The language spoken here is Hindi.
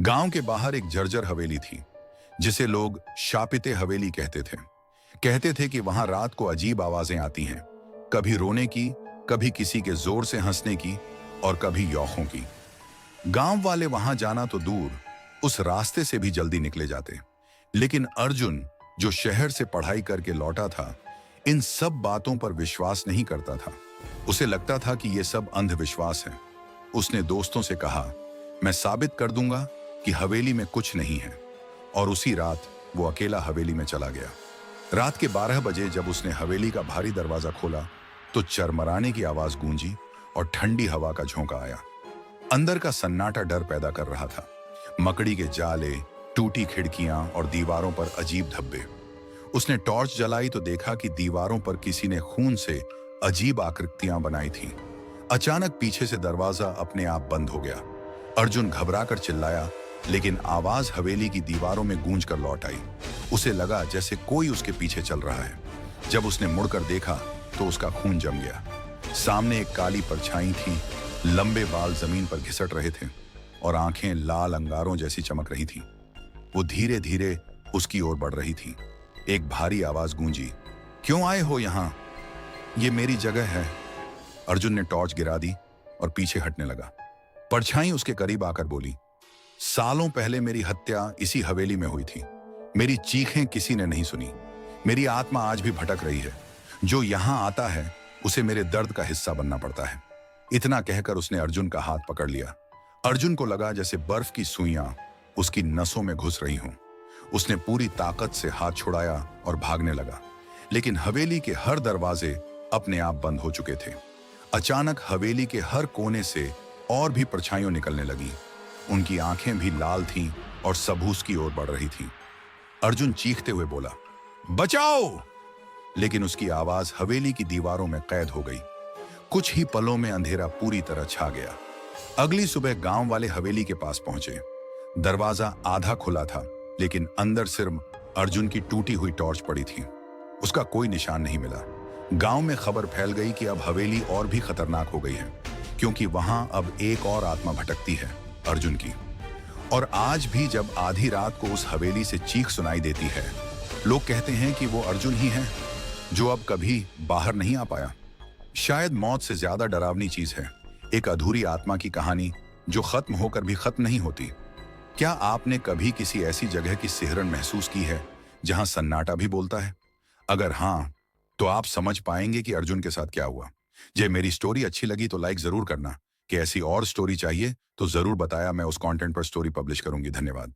गांव के बाहर एक जर्जर हवेली थी जिसे लोग शापिते हवेली कहते थे। कहते थे कि वहां रात को अजीब आवाजें आती हैं, कभी रोने की, कभी किसी के जोर से हंसने की और कभी यौखों की। गांव वाले वहां जाना तो दूर, उस रास्ते से भी जल्दी निकले जाते। लेकिन अर्जुन, जो शहर से पढ़ाई करके लौटा था, इन सब बातों पर विश्वास नहीं करता था। उसे लगता था कि ये सब अंधविश्वास है। उसने दोस्तों से कहा, मैं साबित कर दूंगा कि हवेली में कुछ नहीं है। और उसी रात वो अकेला हवेली में चला गया। रात के 12 बजे जब उसने हवेली का भारी दरवाजा खोला तो चरमराने की आवाज गूंजी और ठंडी हवा का झोंका आया। अंदर का सन्नाटा डर पैदा कर रहा था। मकड़ी के जाले, टूटी खिड़कियां और दीवारों पर अजीब धब्बे। उसने टॉर्च जलाई तो देखा कि दीवारों पर किसी ने खून से अजीब आकृतियां बनाई थीं। अचानक पीछे से दरवाजा अपने आप बंद हो गया। अर्जुन घबराकर चिल्लाया, लेकिन आवाज हवेली की दीवारों में गूंज कर लौट आई। उसे लगा जैसे कोई उसके पीछे चल रहा है। जब उसने मुड़कर देखा तो उसका खून जम गया। सामने एक काली परछाई थी, लंबे बाल जमीन पर घिसट रहे थे और आंखें लाल अंगारों जैसी चमक रही थी। वो धीरे धीरे उसकी ओर बढ़ रही थी। एक भारी आवाज गूंजी, क्यों आए हो यहां? ये मेरी जगह है। अर्जुन ने टॉर्च गिरा दी और पीछे हटने लगा। परछाई उसके करीब आकर बोली, सालों पहले मेरी हत्या इसी हवेली में हुई थी। मेरी चीखें किसी ने नहीं सुनी। मेरी आत्मा आज भी भटक रही है। जो यहां आता है उसे मेरे दर्द का हिस्सा बनना पड़ता है। इतना कहकर उसने अर्जुन का हाथ पकड़ लिया। अर्जुन को लगा जैसे बर्फ की सुइयां उसकी नसों में घुस रही हों। उसने पूरी ताकत से हाथ छुड़ाया और भागने लगा, लेकिन हवेली के हर दरवाजे अपने आप बंद हो चुके थे। अचानक हवेली के हर कोने से और भी परछाइयां निकलने लगी। उनकी आंखें भी लाल थीं और सबूस की ओर बढ़ रही थीं। अर्जुन चीखते हुए बोला, बचाओ! लेकिन उसकी आवाज हवेली की दीवारों में कैद हो गई। कुछ ही पलों में अंधेरा पूरी तरह छा गया। अगली सुबह गांव वाले हवेली के पास पहुंचे। दरवाजा आधा खुला था, लेकिन अंदर सिर्फ अर्जुन की टूटी हुई टॉर्च पड़ी थी। उसका कोई निशान नहीं मिला। गांव में खबर फैल गई कि अब हवेली और भी खतरनाक हो गई है, क्योंकि वहां अब एक और आत्मा भटकती है, अर्जुन की। और आज भी जब आधी रात को उस हवेली से चीख सुनाई देती है, लोग कहते हैं कि वो अर्जुन ही है जो अब कभी बाहर नहीं आ पाया। शायद मौत से ज्यादा डरावनी चीज है एक अधूरी आत्मा की कहानी जो खत्म होकर भी खत्म नहीं होती। क्या आपने कभी किसी ऐसी जगह की सिहरन महसूस की है जहां सन्नाटा भी बोलता है? अगर हाँ, तो आप समझ पाएंगे कि अर्जुन के साथ क्या हुआ। जे मेरी स्टोरी अच्छी लगी तो लाइक जरूर करना। कि ऐसी और स्टोरी चाहिए तो जरूर बताया, मैं उस कंटेंट पर स्टोरी पब्लिश करूंगी। धन्यवाद।